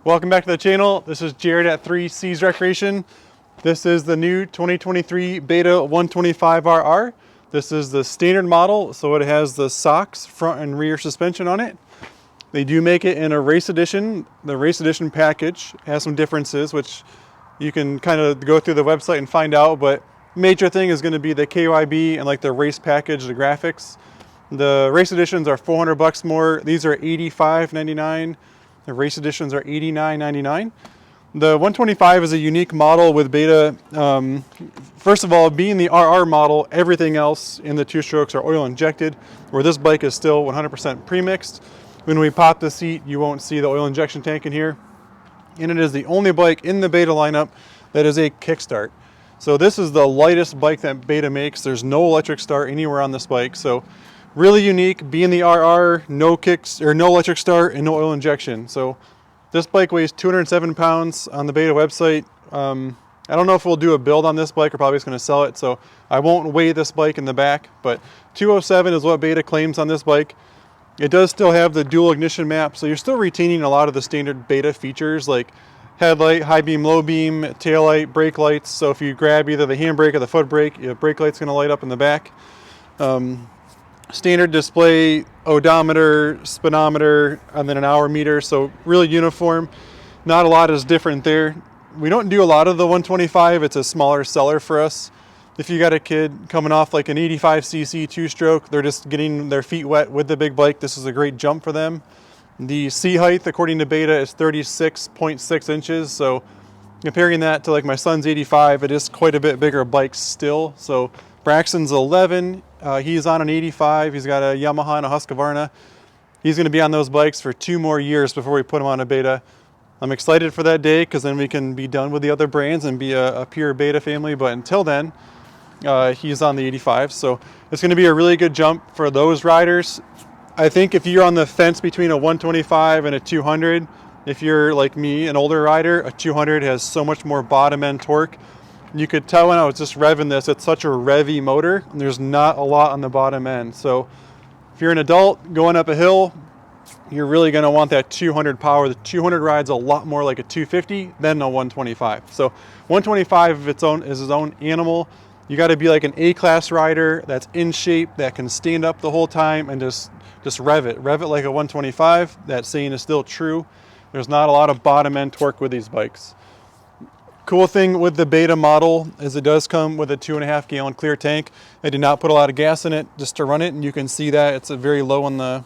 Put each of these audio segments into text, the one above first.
Welcome back to the channel. This is Jared at 3C's Recreation. This is the new 2023 Beta 125RR. This is the standard model, so it has the SOX front and rear suspension on it. They do make it in a race edition. The race edition package has some differences, which you can kind of go through the website and find out, but major thing is going to be the KYB and like the race package, the graphics. The race editions are $400 more. These are $85.99. The race editions are $89.99. The 125 is a unique model with Beta. First of all, being the RR model, everything else in the two strokes are oil injected, where this bike is still 100% premixed. When we pop the seat, you won't see the oil injection tank in here. And it is the only bike in the Beta lineup that is a kickstart. So this is the lightest bike that Beta makes. There's no electric start anywhere on this bike. So really unique, being the RR, no kicks or no electric start and no oil injection. So this bike weighs 207 pounds on the Beta website. I don't know if we'll do a build on this bike or probably just going to sell it. So I won't weigh this bike in the back, but 207 is what Beta claims on this bike. It does still have the dual ignition map. So you're still retaining a lot of the standard Beta features like headlight, high beam, low beam, tail light, brake lights. So if you grab either the handbrake or the foot brake, your brake light's going to light up in the back. Standard display, odometer, speedometer, and then an hour meter, so really uniform. Not a lot is different there. We don't do a lot of the 125, it's a smaller seller for us. If you got a kid coming off like an 85cc two-stroke, they're just getting their feet wet with the big bike, this is a great jump for them. The seat height, according to Beta, is 36.6 inches, so comparing that to like my son's 85, it is quite a bit bigger bike still. So Braxton's 11, he's on an 85, he's got a Yamaha and a Husqvarna. He's gonna be on those bikes for 2 more years before we put him on a Beta. I'm excited for that day because then we can be done with the other brands and be a pure Beta family, but until then, he's on the 85. So it's gonna be a really good jump for those riders. I think if you're on the fence between a 125 and a 200, if you're like me, an older rider, a 200 has so much more bottom end torque. You could tell when I was just revving this, it's such a revvy motor, and there's not a lot on the bottom end. So if you're an adult going up a hill, you're really gonna want that 200 power. The 200 rides a lot more like a 250 than a 125. So 125 is its own animal. You gotta be like an A-class rider that's in shape, that can stand up the whole time and just rev it. Rev it like a 125. That saying is still true. There's not a lot of bottom end torque with these bikes. Cool thing with the Beta model is it does come with a 2.5 gallon clear tank. I did not put a lot of gas in it just to run it, and you can see that it's a very low in the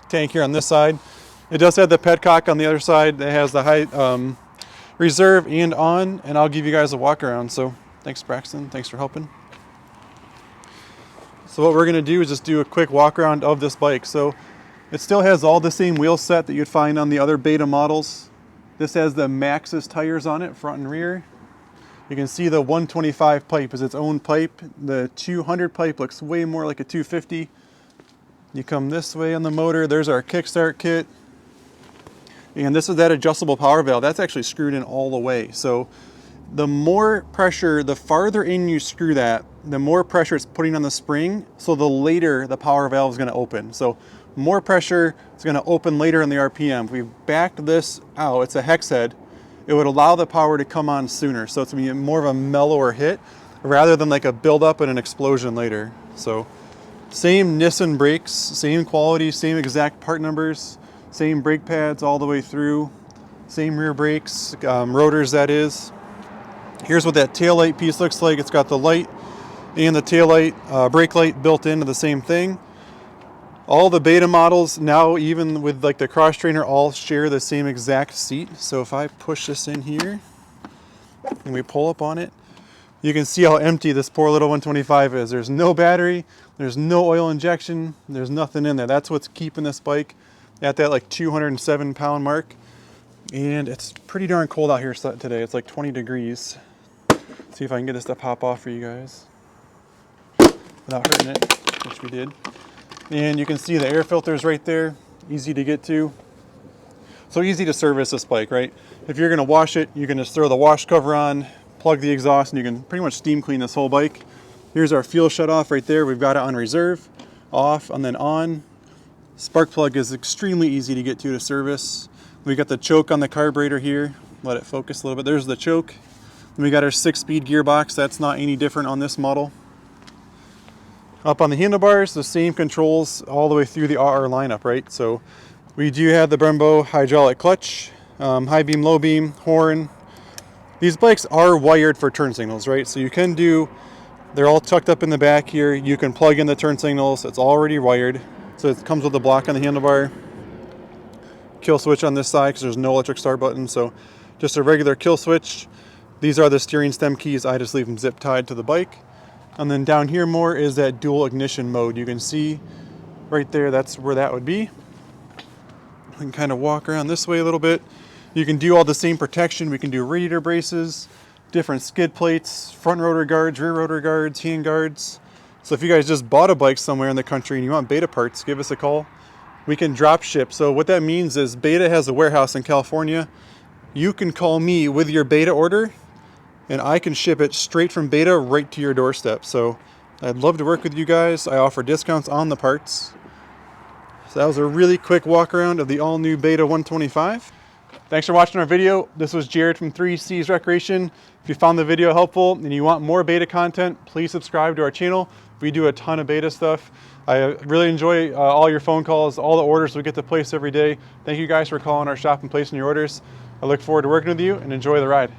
tank here on this side. It does have the petcock on the other side that has the high reserve and on, and I'll give you guys a walk around. So thanks, Braxton, thanks for helping. So what we're gonna do is just do a quick walk around of this bike. So it still has all the same wheel set that you'd find on the other Beta models. This has the Maxxis tires on it, front and rear. You can see the 125 pipe is its own pipe. The 200 pipe looks way more like a 250. You come this way on the motor, there's our kickstart kit. And this is that adjustable power valve. That's actually screwed in all the way. So the more pressure, the farther in you screw that, the more pressure it's putting on the spring, so the later the power valve is gonna open. So more pressure, it's gonna open later in the RPM. If we've backed this out, it's a hex head, it would allow the power to come on sooner. So it's gonna be more of a mellower hit rather than like a buildup and an explosion later. So same Nissan brakes, same quality, same exact part numbers, same brake pads all the way through, same rear brakes, rotors that is. Here's what that tail light piece looks like. It's got the light and the tail light, brake light built into the same thing. All the Beta models now, even with like the cross trainer, all share the same exact seat. So if I push this in here and we pull up on it, you can see how empty this poor little 125 is. There's no battery, there's no oil injection, there's nothing in there. That's what's keeping this bike at that like 207 pound mark. And it's pretty darn cold out here today. It's like 20 degrees. See if I can get this to pop off for you guys without hurting it, which we did. And you can see the air filters right there, easy to get to. So easy to service this bike, right? If you're gonna wash it, you can just throw the wash cover on, plug the exhaust, and you can pretty much steam clean this whole bike. Here's our fuel shut off right there. We've got it on reserve, off, and then on. Spark plug is extremely easy to get to service. We got the choke on the carburetor here. Let it focus a little bit. There's the choke. Then we got our 6-speed gearbox. That's not any different on this model. Up on the handlebars, the same controls all the way through the RR lineup, right? So we do have the Brembo hydraulic clutch, high beam, low beam, horn. These bikes are wired for turn signals, right? So you can do, they're all tucked up in the back here. You can plug in the turn signals. It's already wired. So it comes with a block on the handlebar. Kill switch on this side because there's no electric start button. So just a regular kill switch. These are the steering stem keys. I just leave them zip tied to the bike. And then down here more is that dual ignition mode. You can see right there, that's where that would be. We can kind of walk around this way a little bit. You can do all the same protection. We can do radiator braces, different skid plates, front rotor guards, rear rotor guards, hand guards. So if you guys just bought a bike somewhere in the country and you want Beta parts, give us a call. We can drop ship. So what that means is Beta has a warehouse in California. You can call me with your Beta order and I can ship it straight from Beta right to your doorstep. So I'd love to work with you guys. I offer discounts on the parts. So that was a really quick walk around of the all new Beta 125. Thanks for watching our video. This was Jared from 3C's Recreation. If you found the video helpful and you want more Beta content, please subscribe to our channel. We do a ton of Beta stuff. I really enjoy all your phone calls, all the orders we get to place every day. Thank you guys for calling our shop and placing your orders. I look forward to working with you and enjoy the ride.